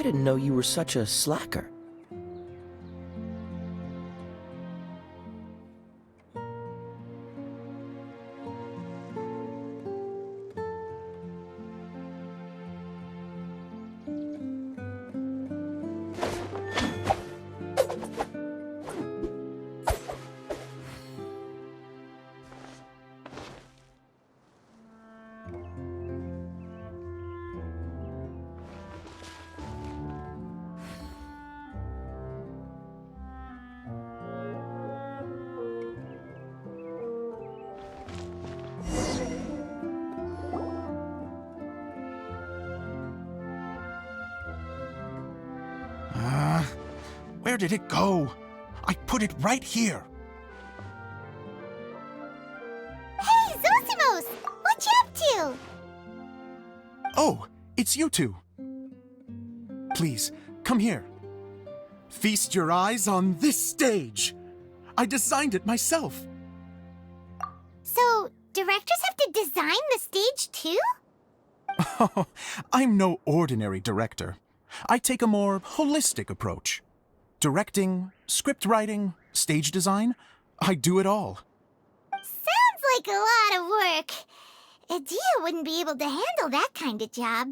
didn't know you were such a slacker. Where did it go? I put it right here. Hey, Zosimos! What you up to? Oh, it's you two. Please, come here. Feast your eyes on this stage. I designed it myself. So, directors have to design the stage too? Oh, I'm no ordinary director. I take a more holistic approach. Directing, script writing, stage design, I do it all. Sounds like a lot of work. Edea wouldn't be able to handle that kind of job.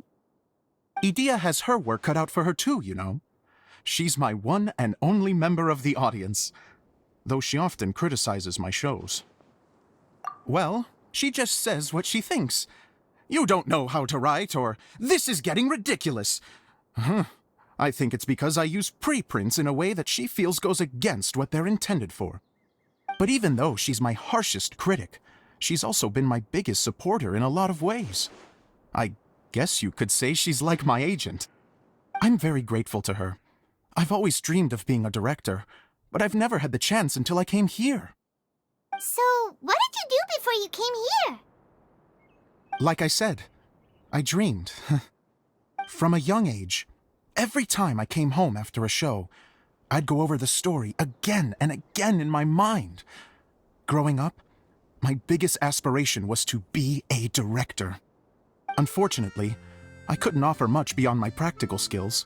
Edea has her work cut out for her too, you know. She's my one and only member of the audience, though she often criticizes my shows. Well, she just says what she thinks. You don't know how to write, or this is getting ridiculous. I think it's because I use preprints in a way that she feels goes against what they're intended for. But even though she's my harshest critic, she's also been my biggest supporter in a lot of ways. I guess you could say she's like my agent. I'm very grateful to her. I've always dreamed of being a director, but I've never had the chance until I came here. So, what did you do before you came here? Like I said, I dreamed. From a young age, every time I came home after a show, I'd go over the story again and again in my mind. Growing up, my biggest aspiration was to be a director. Unfortunately, I couldn't offer much beyond my practical skills,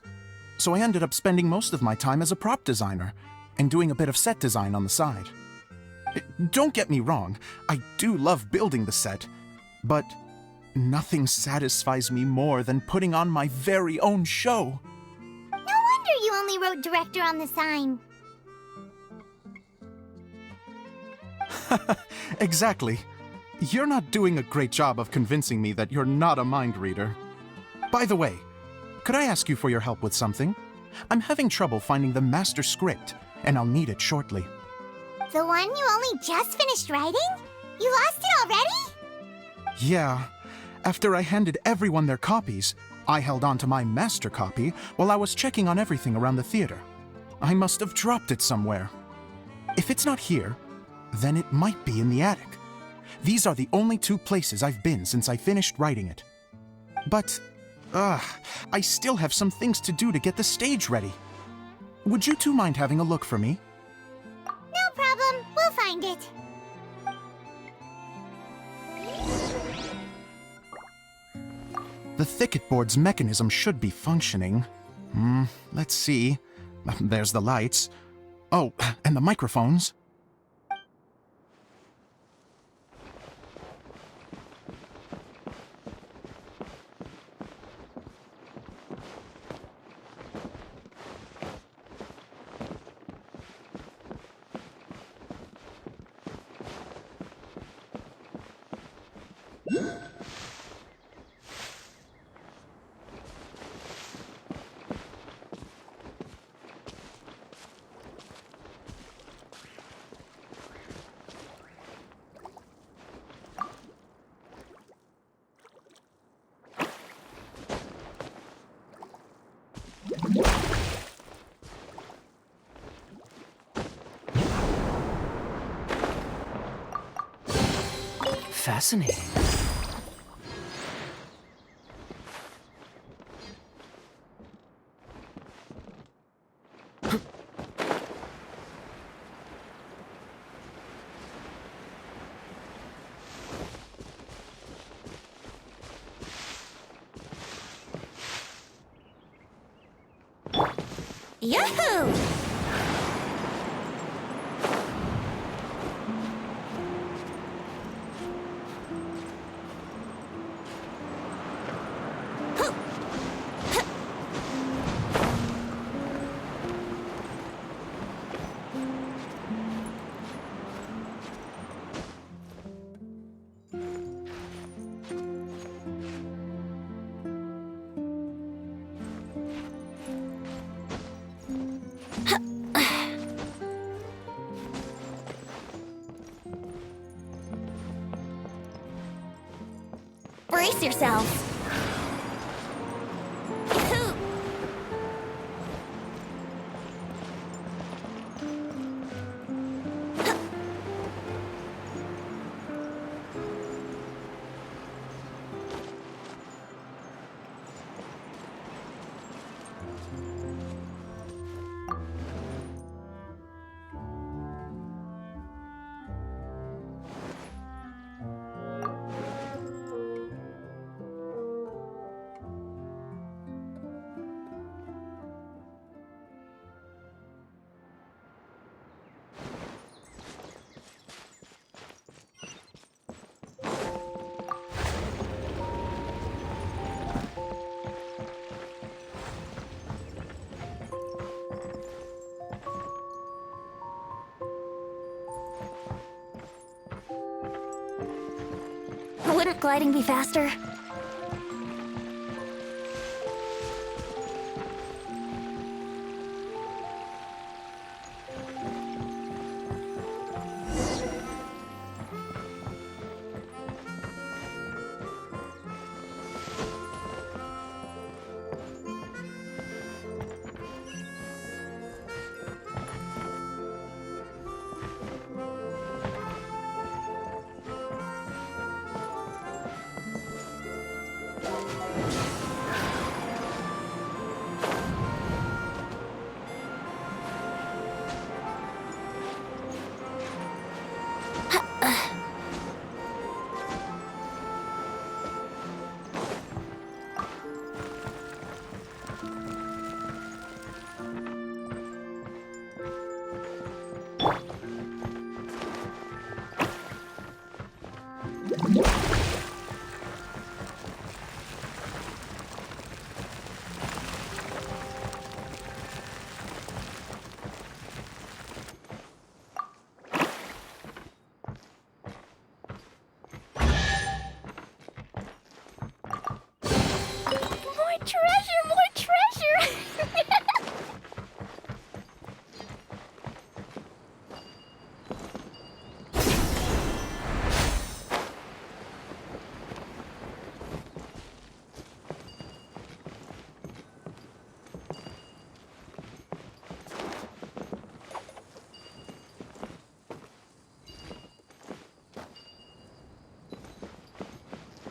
so I ended up spending most of my time as a prop designer and doing a bit of set design on the side. Don't get me wrong, I do love building the set, but nothing satisfies me more than putting on my very own show. No wonder you only wrote director on the sign. Exactly. You're not doing a great job of convincing me that you're not a mind reader. By the way, could I ask you for your help with something? I'm having trouble finding the master script, and I'll need it shortly. The one you only just finished writing? You lost it already? Yeah. After I handed everyone their copies, I held on to my master copy while I was checking on everything around the theater. I must have dropped it somewhere. If it's not here, then it might be in the attic. These are the only two places I've been since I finished writing it. But, I still have some things to do to get the stage ready. Would you two mind having a look for me? No problem. We'll find it. The thicket board's mechanism should be functioning. Let's see. There's the lights. Oh, and the microphones. Fascinating. Yahoo! Brace yourselves. Yahoo! Wouldn't gliding be faster? Treasure, more treasure!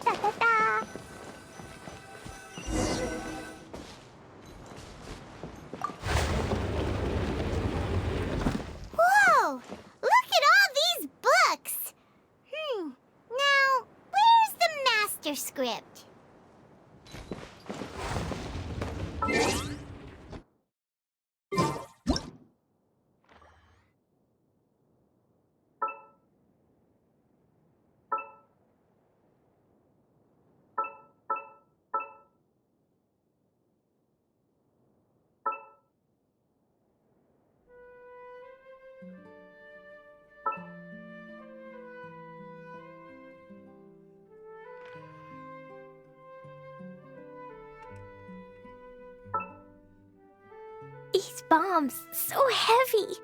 Ta-ta-ta! Whoa! Look at all these books! Now, where's the master script? These bombs, so heavy.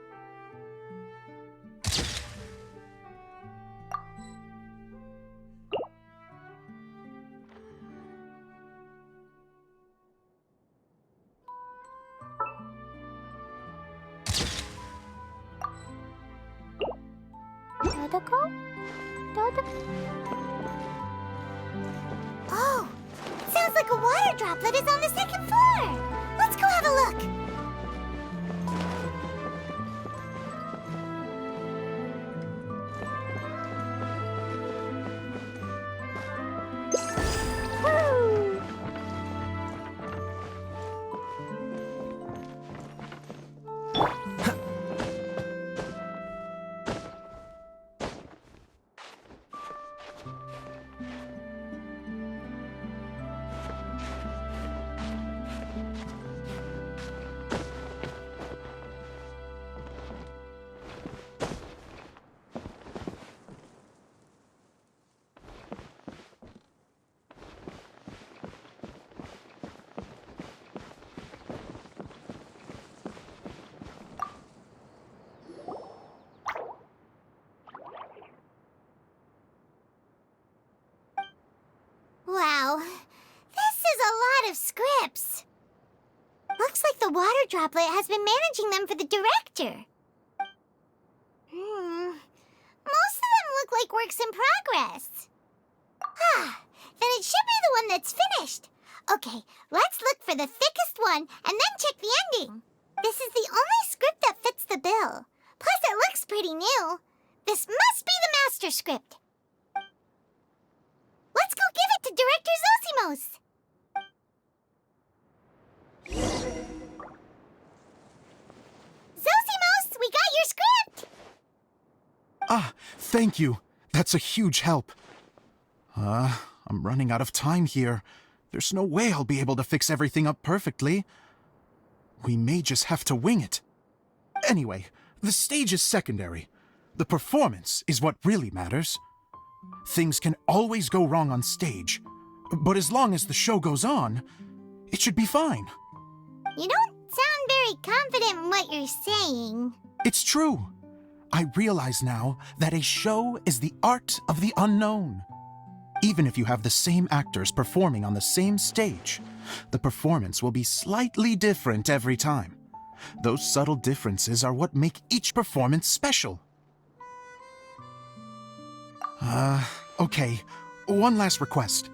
Oh, it sounds like a water droplet is on the second floor. Let's go have a look. Woo! water droplet has been managing them for the director. Most of them look like works in progress. Then it should be the one that's finished. Okay, let's look for the thickest one and then check the ending. This is the only script that fits the bill. Plus, it looks pretty new. This must be the master script. Let's go give it to Director Zosimos. Zosimos, we got your script! Ah, thank you. That's a huge help. I'm running out of time here. There's no way I'll be able to fix everything up perfectly. We may just have to wing it. Anyway, the stage is secondary. The performance is what really matters. Things can always go wrong on stage, but as long as the show goes on, it should be fine. You don't sound very confident in what you're saying. It's true. I realize now that a show is the art of the unknown. Even if you have the same actors performing on the same stage, the performance will be slightly different every time. Those subtle differences are what make each performance special. Okay. One last request.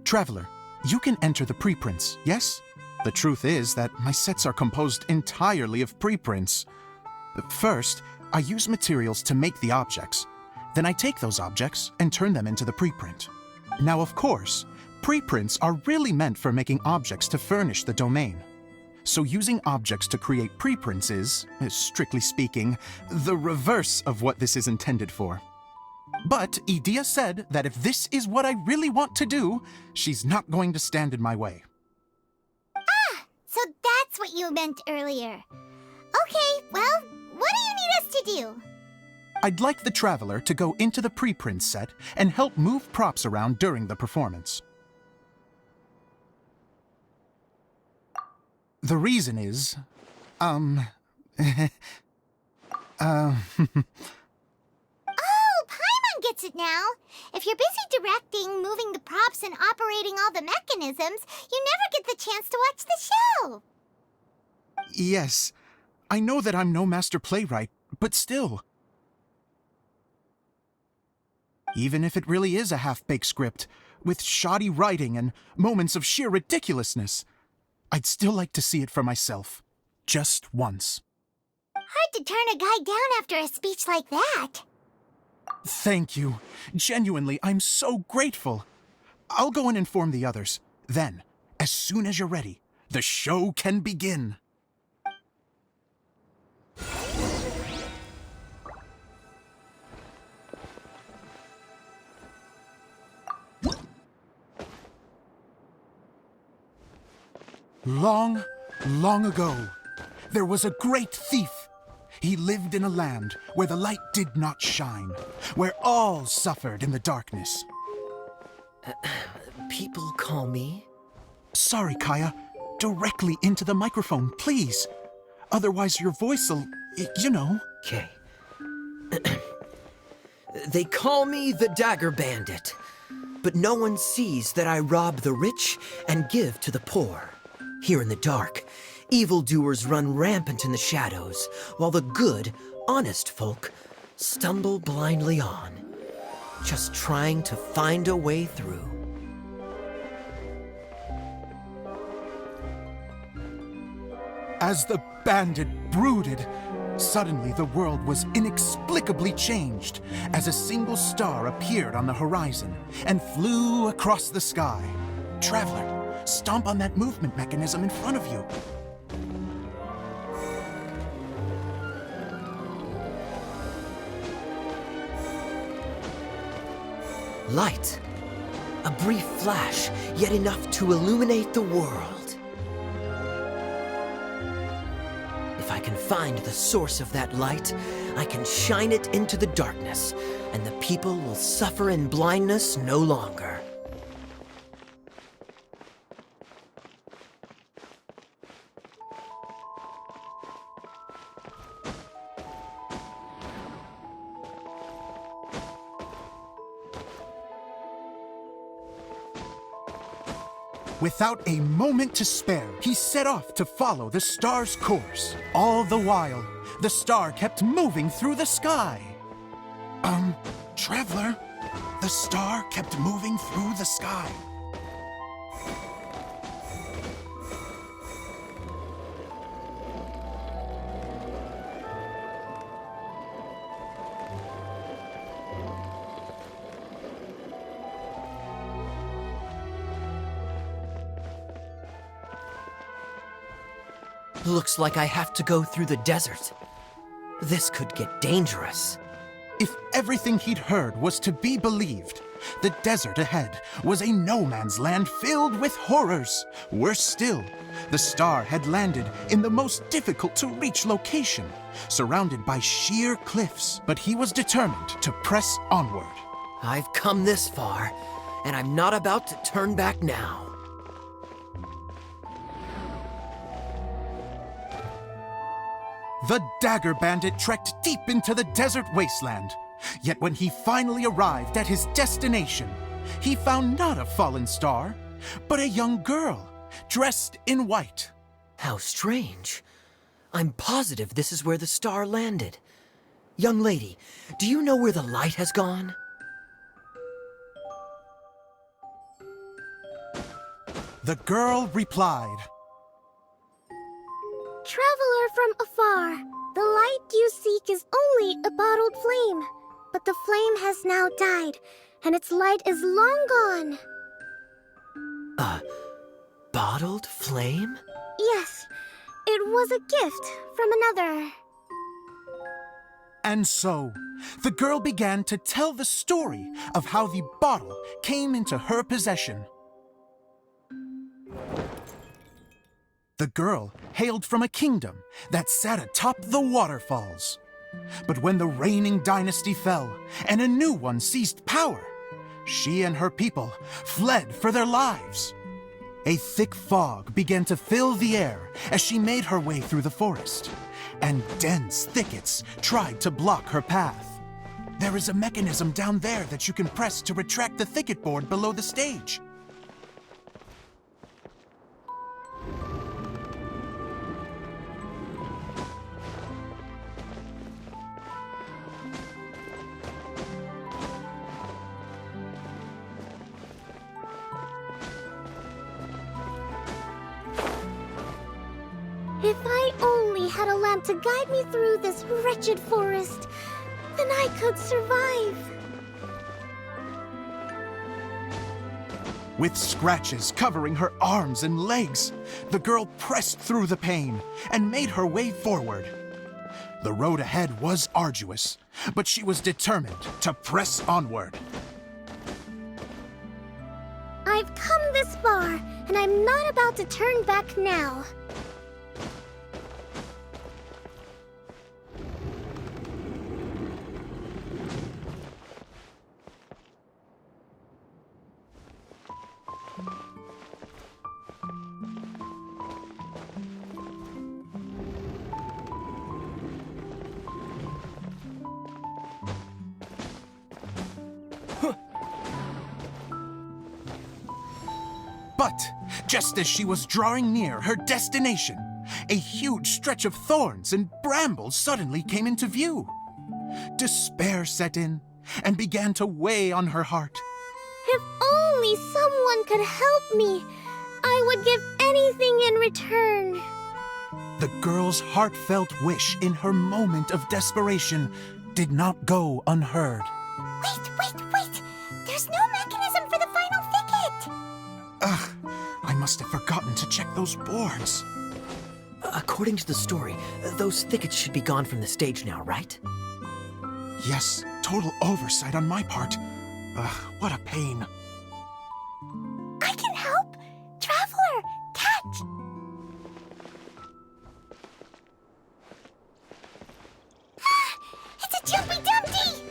Traveler, you can enter the preprints, yes? The truth is that my sets are composed entirely of preprints. First, I use materials to make the objects. Then I take those objects and turn them into the preprint. Now, of course, preprints are really meant for making objects to furnish the domain. So using objects to create preprints is, strictly speaking, the reverse of what this is intended for. But Edea said that if this is what I really want to do, she's not going to stand in my way. So that's what you meant earlier. Okay, well, what do you need us to do? I'd like the Traveler to go into the preprint set and help move props around during the performance. The reason is, Oh, Paimon gets it now. If you're busy directing, moving the props, and operating all the mechanisms, you never get the chance to watch the show. Yes, I know that I'm no master playwright, but still. Even if it really is a half-baked script, with shoddy writing and moments of sheer ridiculousness, I'd still like to see it for myself. Just once. Hard to turn a guy down after a speech like that. Thank you. Genuinely, I'm so grateful. I'll go and inform the others. Then, as soon as you're ready, the show can begin. Long, long ago, there was a great thief. He lived in a land where the light did not shine, where all suffered in the darkness. People call me? Sorry, Kaya. Directly into the microphone, please. Otherwise your voice'll, you know. Okay. They call me the Dagger Bandit, but no one sees that I rob the rich and give to the poor. Here in the dark, evildoers run rampant in the shadows, while the good, honest folk stumble blindly on, just trying to find a way through. As the bandit brooded, suddenly the world was inexplicably changed as a single star appeared on the horizon and flew across the sky. Traveler, stomp on that movement mechanism in front of you. Light. A brief flash, yet enough to illuminate the world. If I can find the source of that light, I can shine it into the darkness, and the people will suffer in blindness no longer. Without a moment to spare, he set off to follow the star's course. All the while, the star kept moving through the sky. Traveler, the star kept moving through the sky. Looks like I have to go through the desert. This could get dangerous. If everything he'd heard was to be believed, the desert ahead was a no-man's land filled with horrors. Worse still, the star had landed in the most difficult-to-reach location, surrounded by sheer cliffs, but he was determined to press onward. I've come this far, and I'm not about to turn back now. The Dagger Bandit trekked deep into the desert wasteland. Yet when he finally arrived at his destination, he found not a fallen star, but a young girl, dressed in white. How strange. I'm positive this is where the star landed. Young lady, do you know where the light has gone? The girl replied, Traveler from afar, the light you seek is only a bottled flame. But the flame has now died, and its light is long gone. A bottled flame? Yes, it was a gift from another. And so, the girl began to tell the story of how the bottle came into her possession. The girl hailed from a kingdom that sat atop the waterfalls. But when the reigning dynasty fell and a new one seized power, she and her people fled for their lives. A thick fog began to fill the air as she made her way through the forest, and dense thickets tried to block her path. There is a mechanism down there that you can press to retract the thicket board below the stage. If I only had a lamp to guide me through this wretched forest, then I could survive. With scratches covering her arms and legs, the girl pressed through the pain and made her way forward. The road ahead was arduous, but she was determined to press onward. I've come this far, and I'm not about to turn back now. But just as she was drawing near her destination, a huge stretch of thorns and brambles suddenly came into view. Despair set in and began to weigh on her heart. If only someone could help me, I would give anything in return. The girl's heartfelt wish in her moment of desperation did not go unheard. Wait! There's no mechanism for the final thicket! Ugh, I must have forgotten to check those boards. According to the story, those thickets should be gone from the stage now, right? Yes, total oversight on my part. Ugh, what a pain. I can help! Traveler, catch! It's a Jumpy Dumpty!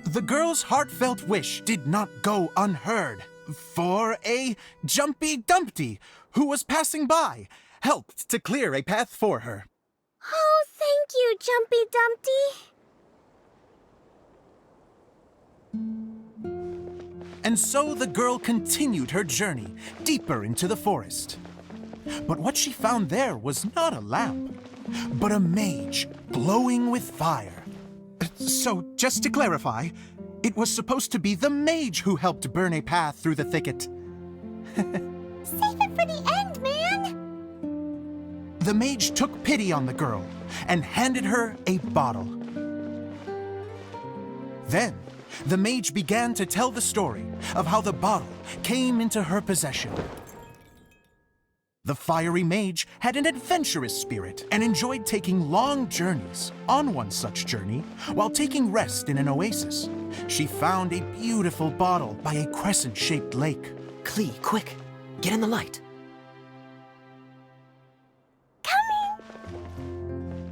The girl's heartfelt wish did not go unheard, for a Jumpy Dumpty, who was passing by, helped to clear a path for her. Oh, thank you, Jumpy Dumpty. And so the girl continued her journey deeper into the forest. But what she found there was not a lamp, but a mage glowing with fire. So, just to clarify, it was supposed to be the mage who helped burn a path through the thicket. Save it for the end, man! The mage took pity on the girl and handed her a bottle. Then, the mage began to tell the story of how the bottle came into her possession. The fiery mage had an adventurous spirit and enjoyed taking long journeys. On one such journey, while taking rest in an oasis, she found a beautiful bottle by a crescent-shaped lake. Klee, quick, get in the light.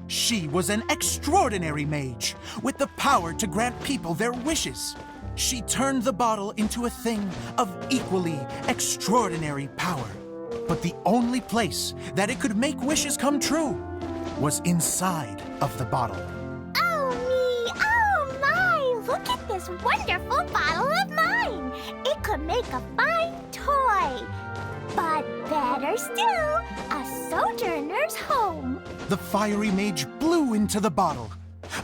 She was an extraordinary mage, with the power to grant people their wishes. She turned the bottle into a thing of equally extraordinary power. But the only place that it could make wishes come true was inside of the bottle. Oh me, oh my! Look at this wonderful bottle of mine! It could make a fine toy. But better still, a sojourner's home. The fiery mage blew into the bottle,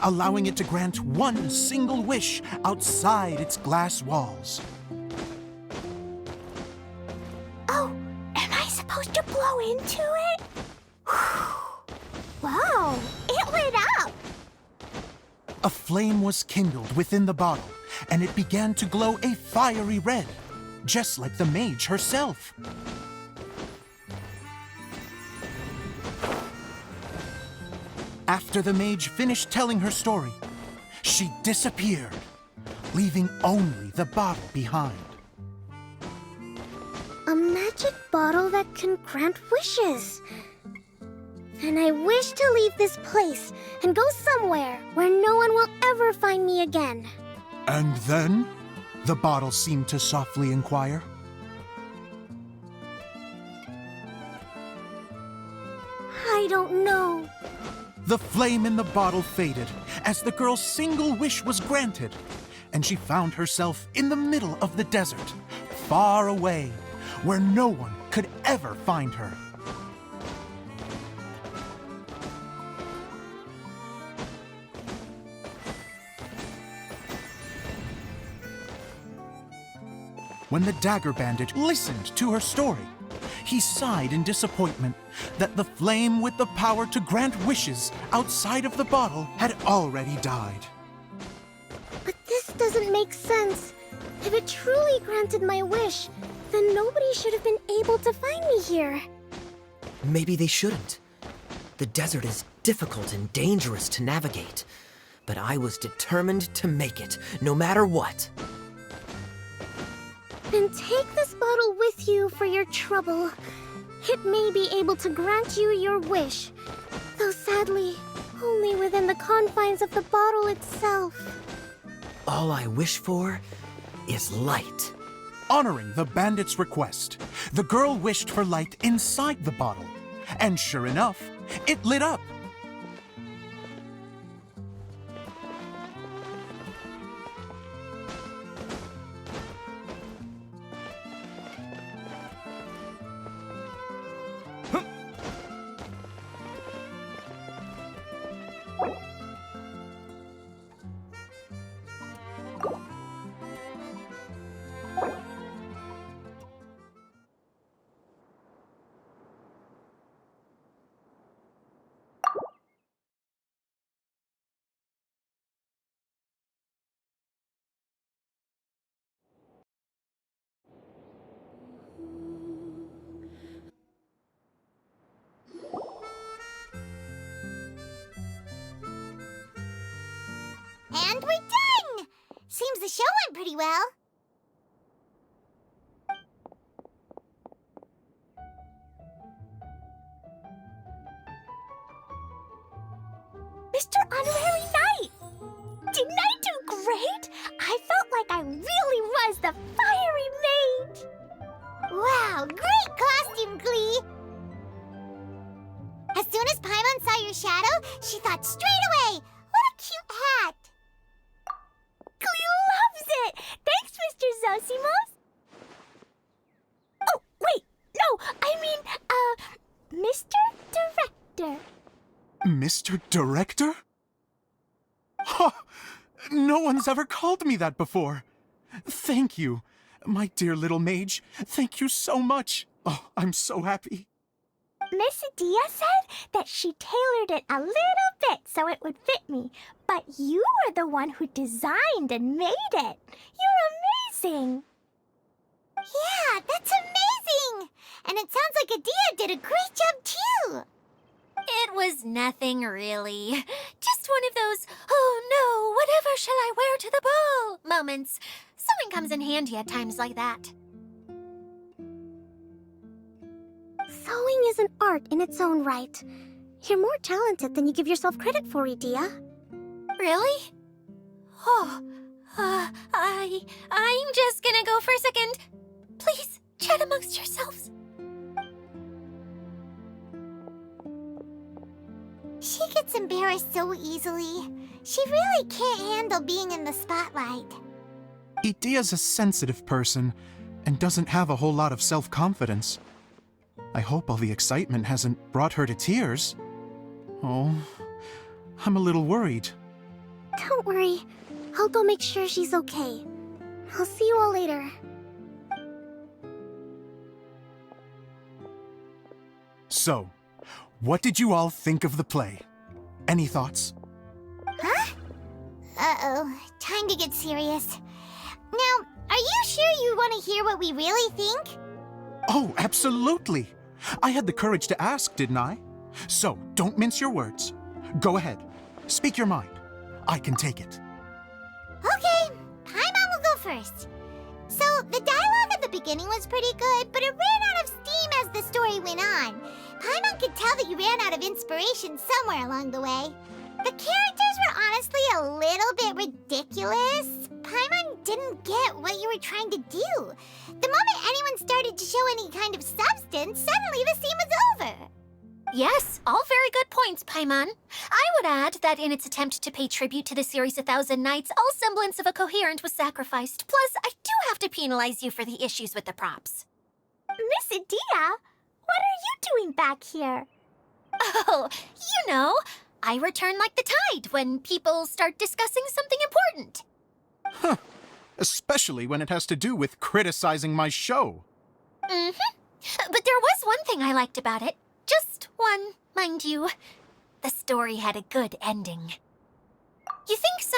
allowing it to grant one single wish outside its glass walls. Oh, am I supposed to blow into it? Whoa, it lit up! A flame was kindled within the bottle, and it began to glow a fiery red, just like the mage herself. After the mage finished telling her story, she disappeared, leaving only the bottle behind. A magic bottle that can grant wishes. And I wish to leave this place and go somewhere where no one will ever find me again. And then? The bottle seemed to softly inquire. I don't know. The flame in the bottle faded as the girl's single wish was granted, and she found herself in the middle of the desert, far away, where no one could ever find her. When the Dagger Bandit listened to her story, he sighed in disappointment that the flame with the power to grant wishes outside of the bottle had already died. But this doesn't make sense. If it truly granted my wish, then nobody should have been able to find me here. Maybe they shouldn't. The desert is difficult and dangerous to navigate, but I was determined to make it, no matter what. Then take this bottle with you for your trouble. It may be able to grant you your wish, though sadly, only within the confines of the bottle itself. All I wish for is light. Honoring the bandit's request, the girl wished for light inside the bottle, and sure enough, it lit up. And we're done! Seems the show went pretty well. Mr. Honorary Knight! Didn't I do great? I felt like I really was the fiery mage! Wow, great costume, Klee! As soon as Paimon saw your shadow, she thought straight away, what a cute hat! Klee loves it! Thanks, Mr. Zosimos! Mr. Director. Mr. Director? Ha! No one's ever called me that before. Thank you. My dear little mage, thank you so much. Oh, I'm so happy. Miss Dia said that she tailored it a little bit so it would fit me, but you are the one who designed and made it. You're amazing. Yeah, that's amazing! And it sounds like Adia did a great job too! It was nothing really. Just one of those, oh no, whatever shall I wear to the ball moments. Sewing comes in handy at times like that. Sewing is an art in its own right. You're more talented than you give yourself credit for, Idia. Really? Oh, I'm just gonna go for a second. Please, chat amongst yourselves. She gets embarrassed so easily. She really can't handle being in the spotlight. Idia's a sensitive person and doesn't have a whole lot of self-confidence. I hope all the excitement hasn't brought her to tears. Oh, I'm a little worried. Don't worry. I'll go make sure she's okay. I'll see you all later. So, what did you all think of the play? Any thoughts? Uh-oh, time to get serious. Now, are you sure you want to hear what we really think? Oh, absolutely. I had the courage to ask, didn't I? So, don't mince your words. Go ahead. Speak your mind. I can take it. Okay, Paimon will go first. So, the dialogue at the beginning was pretty good, but it ran out of steam as the story went on. Paimon could tell that you ran out of inspiration somewhere along the way. The characters were honestly a little bit ridiculous. Paimon didn't get what you were trying to do. The moment anyone started to show any kind of substance, suddenly the scene was over. Yes, all very good points, Paimon. I would add that in its attempt to pay tribute to the series 1,000 Nights, all semblance of a coherent was sacrificed. Plus, I do have to penalize you for the issues with the props. Miss Idia, what are you doing back here? Oh, you know, I return like the tide when people start discussing something important. Huh. Especially when it has to do with criticizing my show. Mm-hmm. But there was one thing I liked about it. Just one, mind you. The story had a good ending. You think so?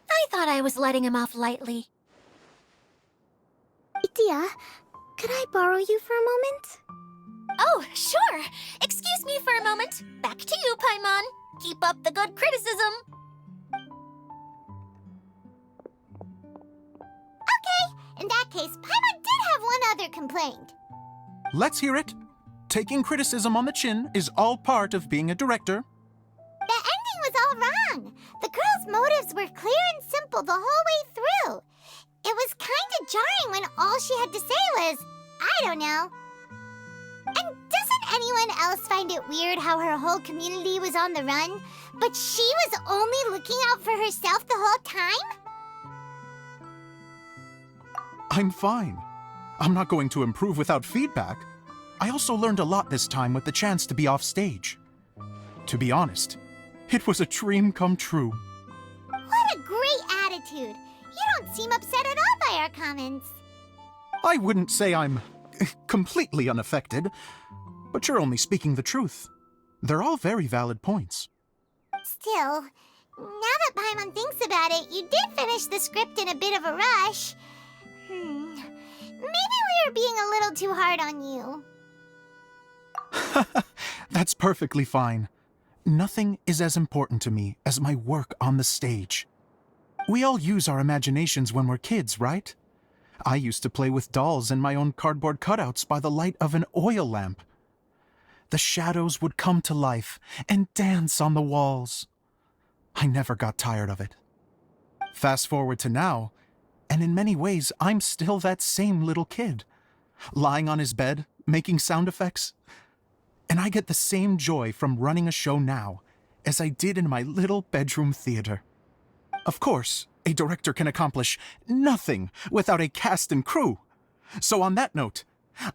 I thought I was letting him off lightly. Idia, could I borrow you for a moment? Oh, sure. Excuse me for a moment. Back to you, Paimon. Keep up the good criticism. Okay, in that case, Paimon did have one other complaint. Let's hear it. Taking criticism on the chin is all part of being a director. The ending was all wrong. The girl's motives were clear and simple the whole way through. It was kind of jarring when all she had to say was, I don't know. And doesn't anyone else find it weird how her whole community was on the run, but she was only looking out for herself the whole time? I'm fine. I'm not going to improve without feedback. I also learned a lot this time with the chance to be off stage. To be honest, it was a dream come true. What a great attitude. You don't seem upset at all by our comments. I wouldn't say I'm completely unaffected, but you're only speaking the truth. They're all very valid points. Still, now that Paimon thinks about it, you did finish the script in a bit of a rush. Maybe we were being a little too hard on you. That's perfectly fine. Nothing is as important to me as my work on the stage. We all use our imaginations when we're kids, right? I used to play with dolls and my own cardboard cutouts by the light of an oil lamp. The shadows would come to life and dance on the walls. I never got tired of it. Fast forward to now, and in many ways, I'm still that same little kid, lying on his bed, making sound effects. And I get the same joy from running a show now as I did in my little bedroom theater. Of course, a director can accomplish nothing without a cast and crew. So on that note,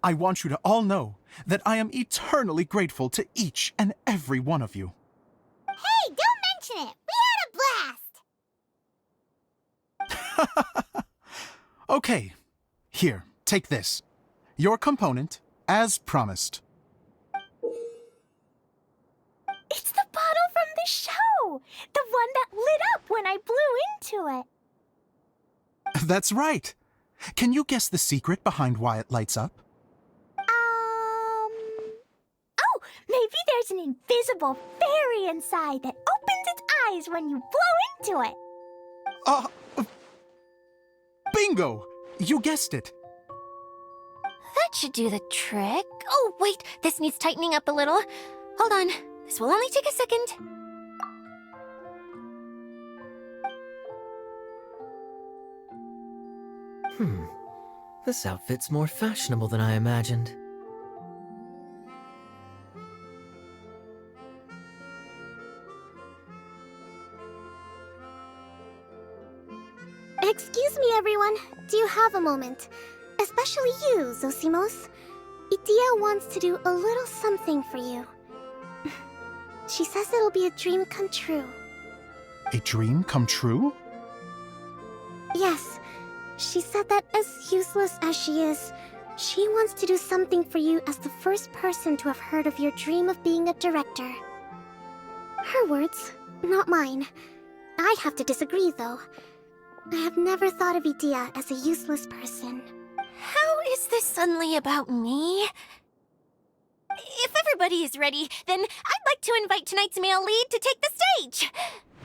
I want you to all know that I am eternally grateful to each and every one of you. Hey, don't mention it. We had a blast. Okay, here, take this. Your component, as promised. It's the bottle from the show! The one that lit up when I blew into it. That's right. Can you guess the secret behind why it lights up? Oh, maybe there's an invisible fairy inside that opens its eyes when you blow into it. Bingo! You guessed it. That should do the trick. Oh, wait, this needs tightening up a little. Hold on, this will only take a second. This outfit's more fashionable than I imagined. Excuse me, everyone. Do you have a moment? Especially you, Zosimos. Idia wants to do a little something for you. She says it'll be a dream come true. A dream come true? Yes, she said that as useless as she is, she wants to do something for you as the first person to have heard of your dream of being a director. Her words, not mine. I'd have to disagree, though. I have never thought of Idia as a useless person. How is this suddenly about me? If everybody is ready, then I'd like to invite tonight's male lead to take the stage.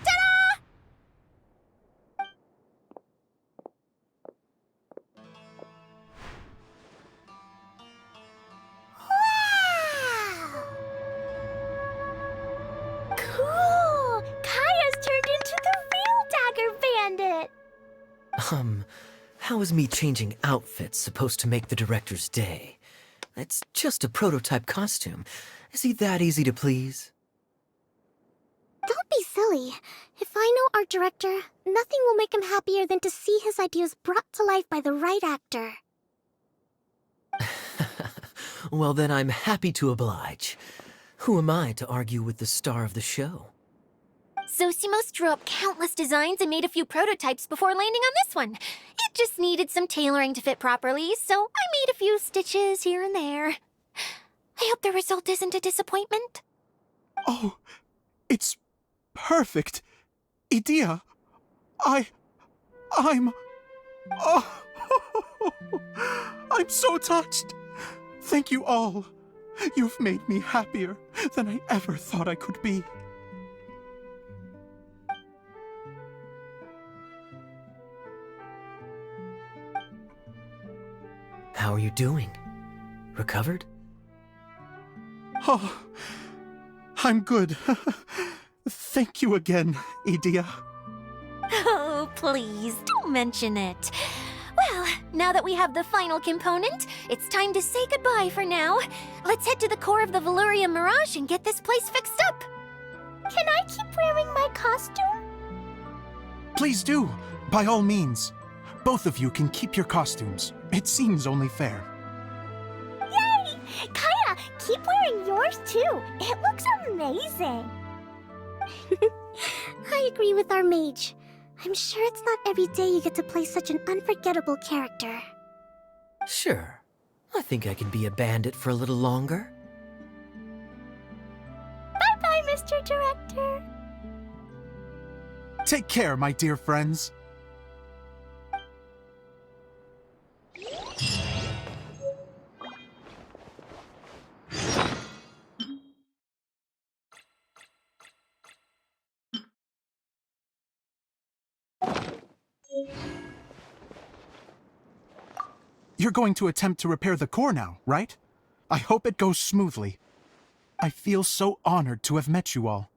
Ta-da! Wow! Cool! Kaya's turned into the real Dagger Bandit! How is me changing outfits supposed to make the director's day? It's just a prototype costume. Is he that easy to please? Don't be silly. If I know our director, nothing will make him happier than to see his ideas brought to life by the right actor. Well, then I'm happy to oblige. Who am I to argue with the star of the show? Zosimos drew up countless designs and made a few prototypes before landing on this one. It just needed some tailoring to fit properly, so I made a few stitches here and there. I hope the result isn't a disappointment. Oh, it's perfect. Idia, I'm... Oh, I'm so touched. Thank you all. You've made me happier than I ever thought I could be. How are you doing? Recovered? Oh, I'm good. Thank you again, Idia. Oh, please, don't mention it. Well, now that we have the final component, it's time to say goodbye for now. Let's head to the core of the Veluria Mirage and get this place fixed up. Can I keep wearing my costume? Please do, by all means. Both of you can keep your costumes. It seems only fair. Yay! Kaya, keep wearing yours too. It looks amazing. I agree with our mage. I'm sure it's not every day you get to play such an unforgettable character. Sure. I think I can be a bandit for a little longer. Bye-bye, Mr. Director. Take care, my dear friends. You're going to attempt to repair the core now, right? I hope it goes smoothly. I feel so honored to have met you all.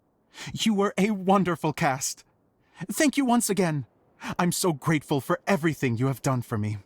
You were a wonderful cast. Thank you once again. I'm so grateful for everything you have done for me.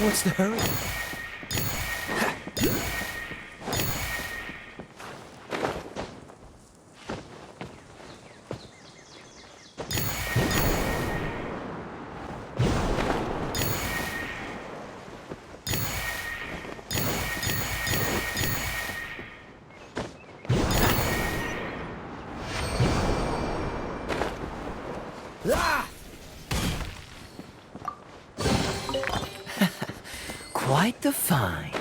What's the hurry? Ah! Quite the find.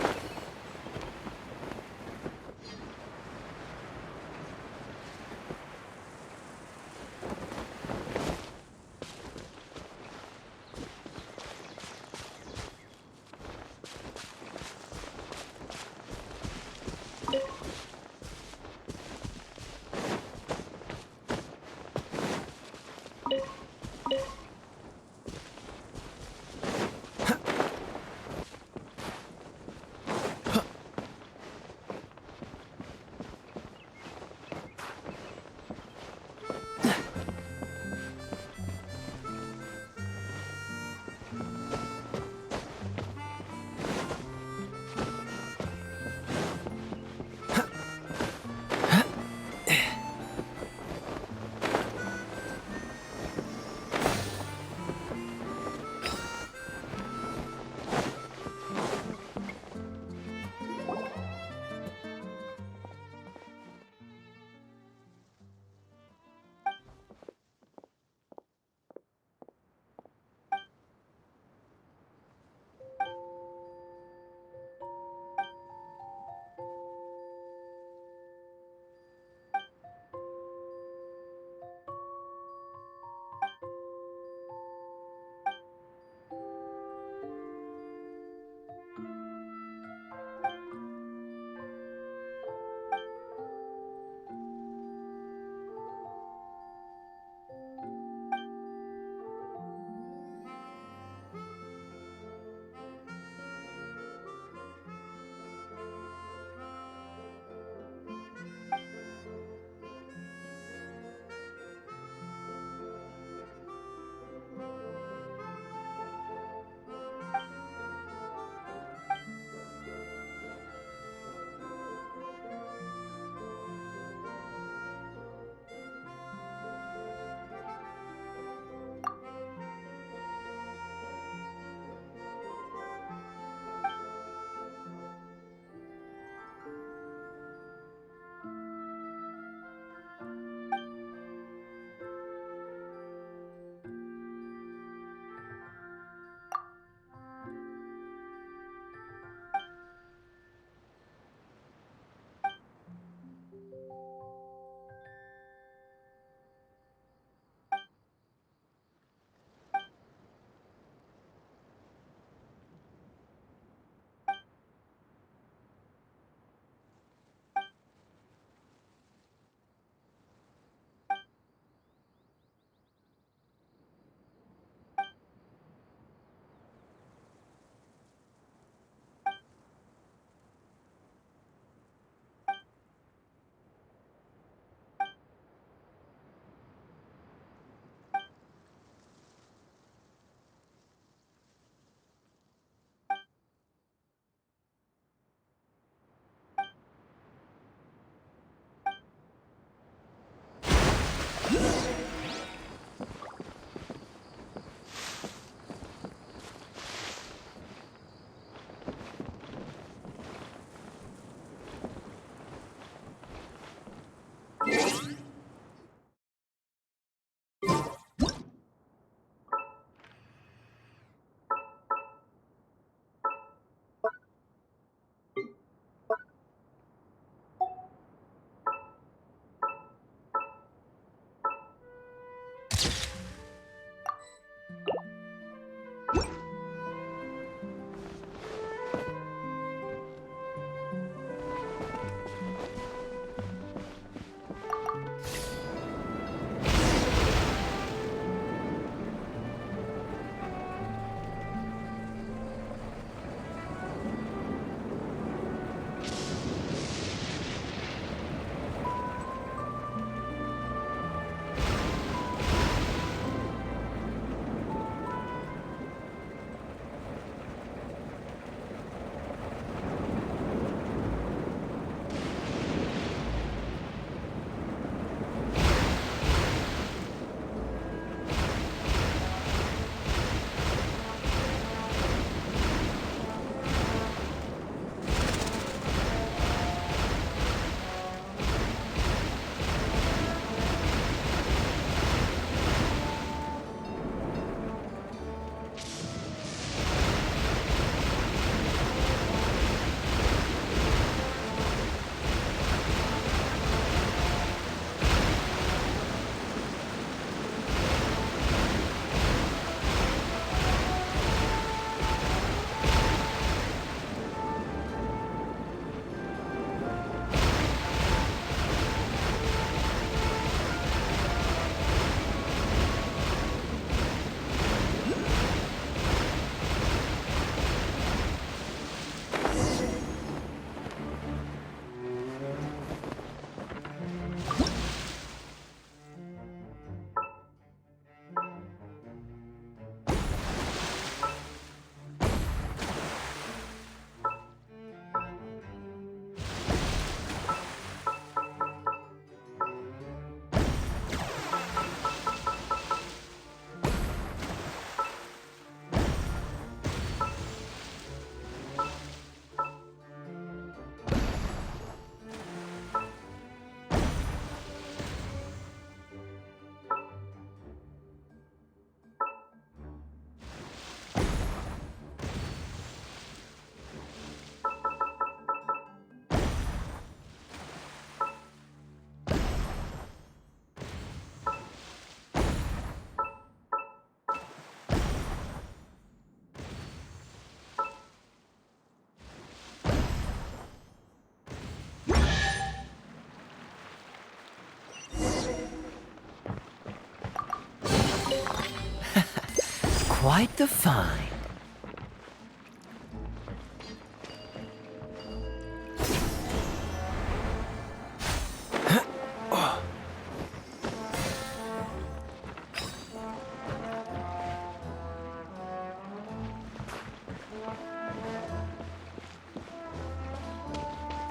quite the find.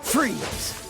Freeze!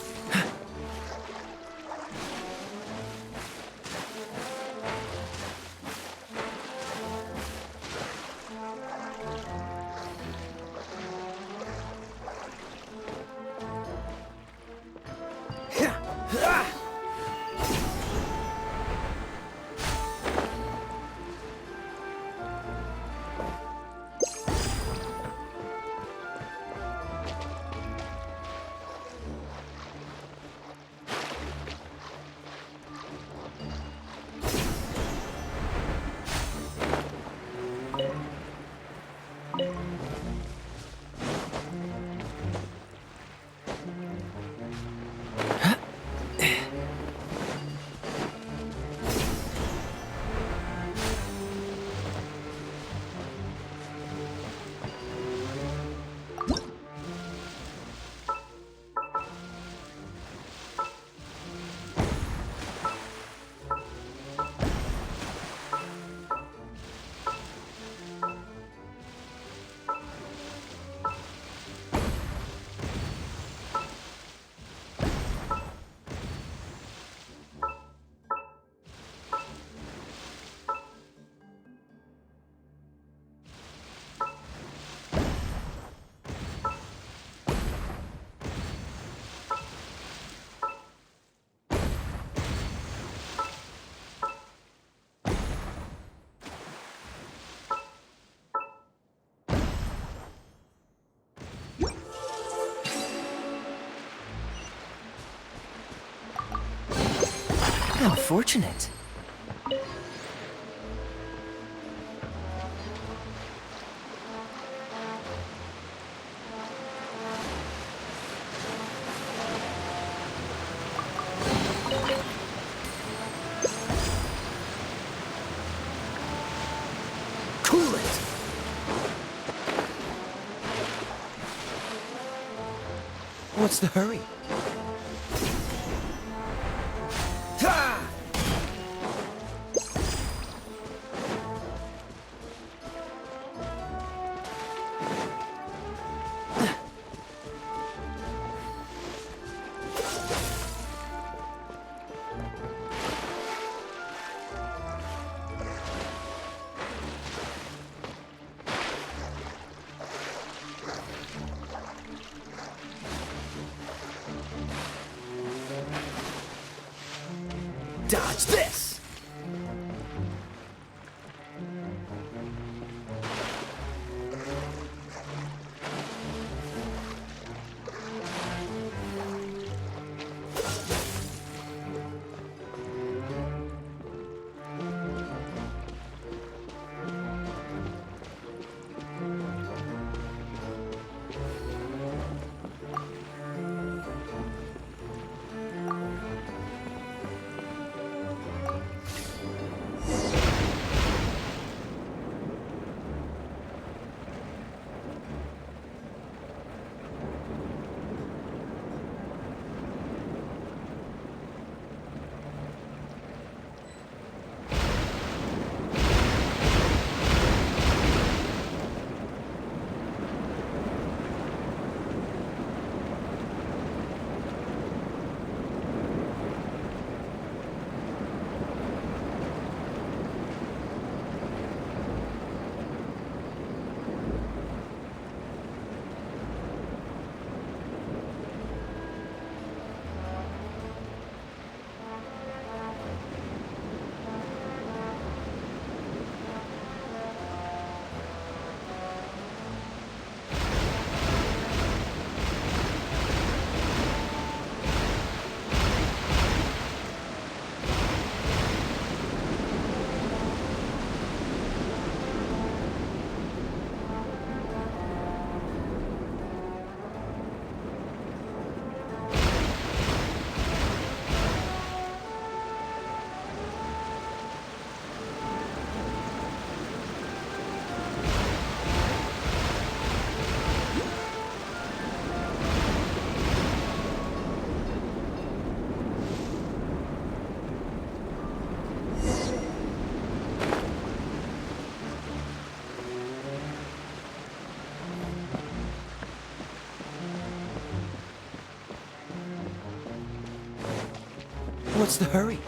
How fortunate. Cool it! What's the hurry? Ha! Dodge this! What's the hurry?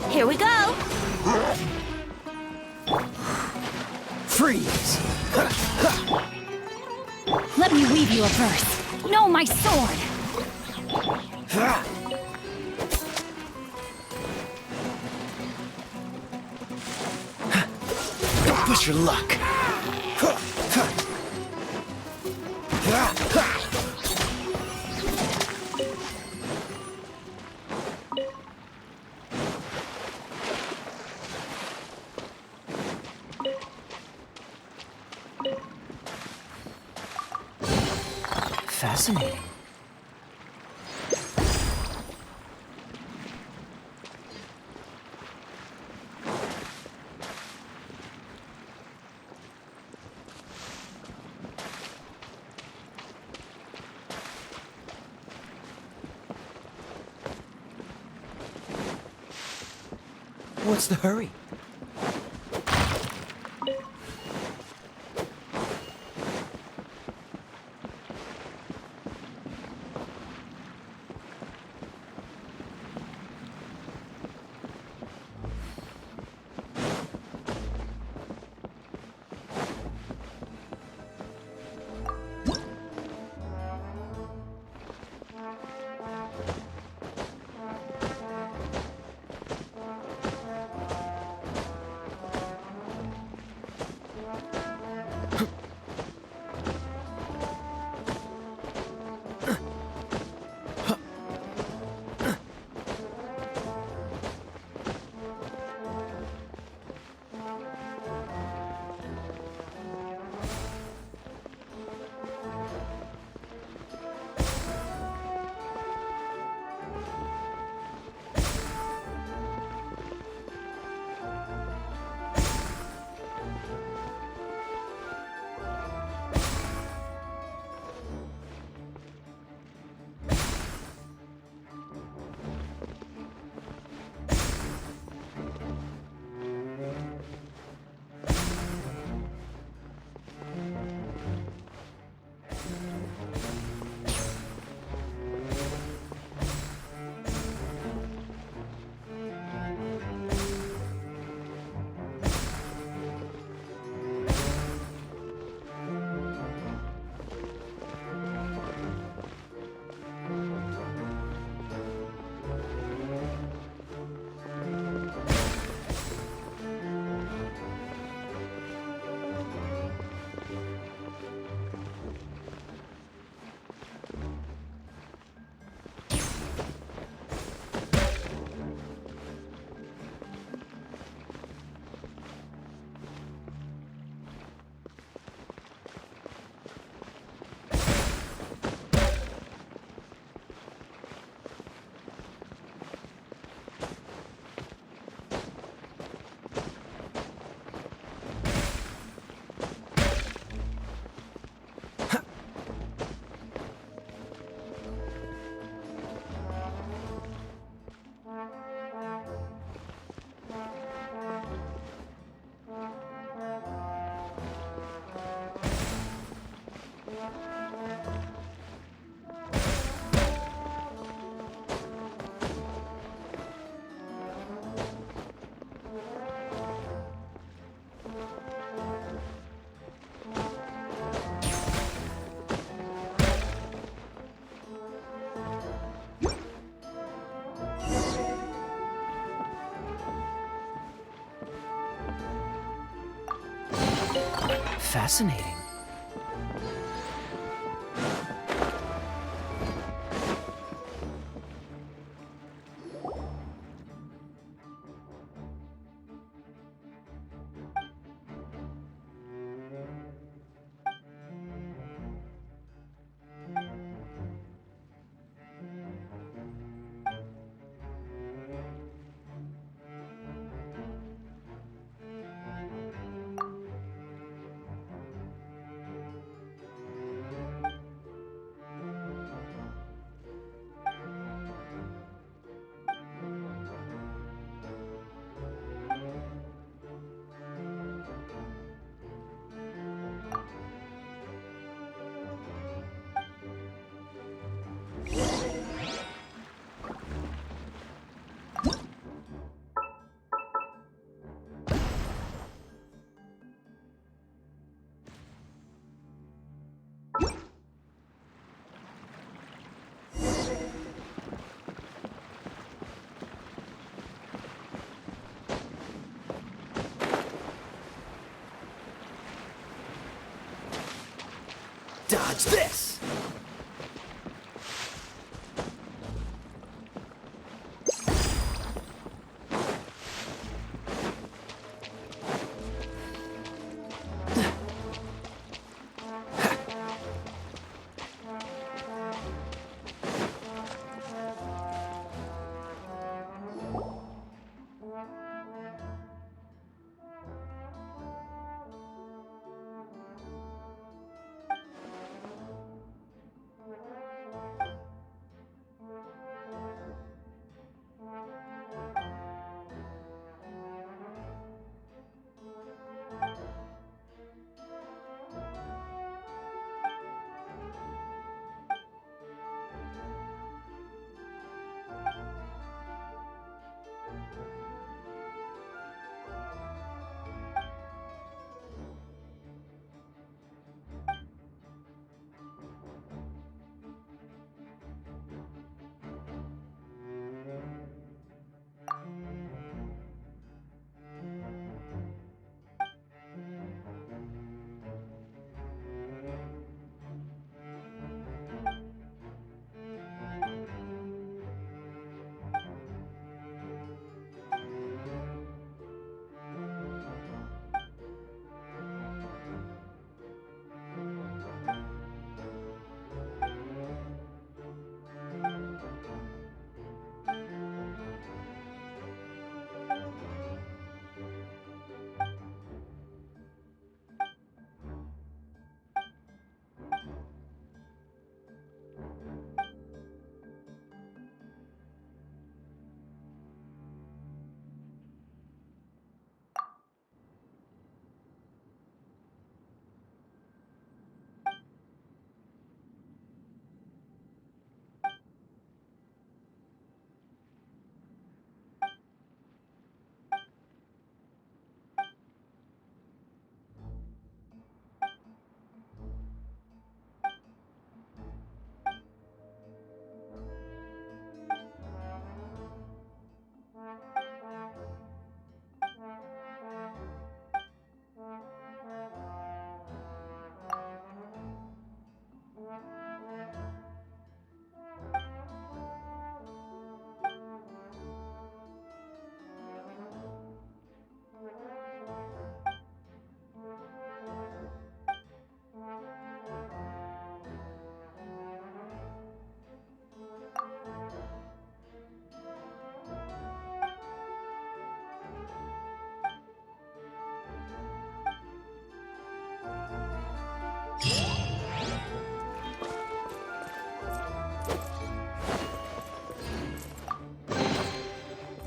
Here we go! Freeze! Let me weave you a verse. No, my sword! Don't push your luck. Fascinating. What's the hurry? Fascinating. Watch this!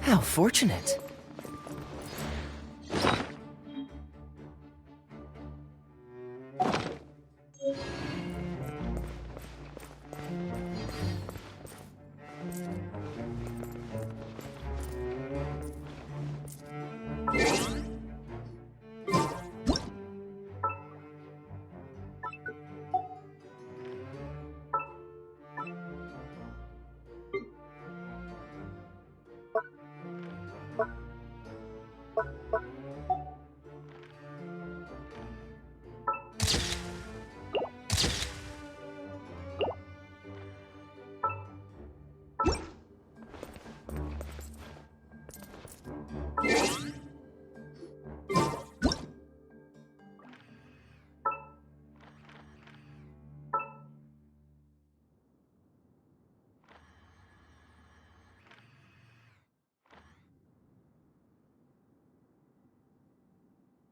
How fortunate.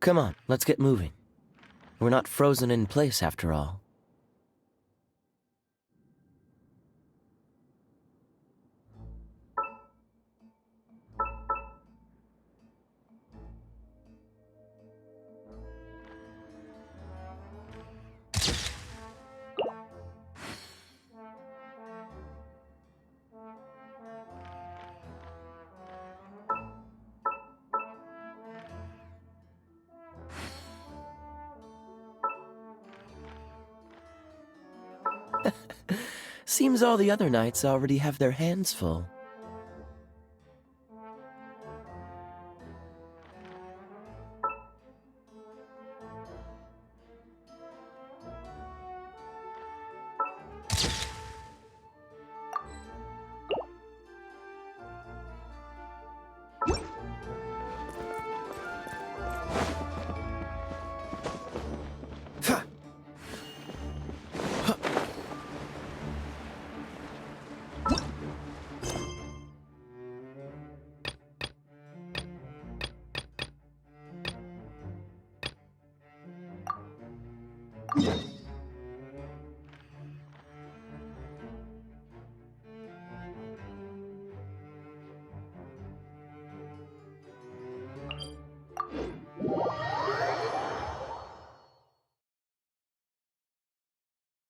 Come on, let's get moving. We're not frozen in place after all. Seems all the other knights already have their hands full. Huh?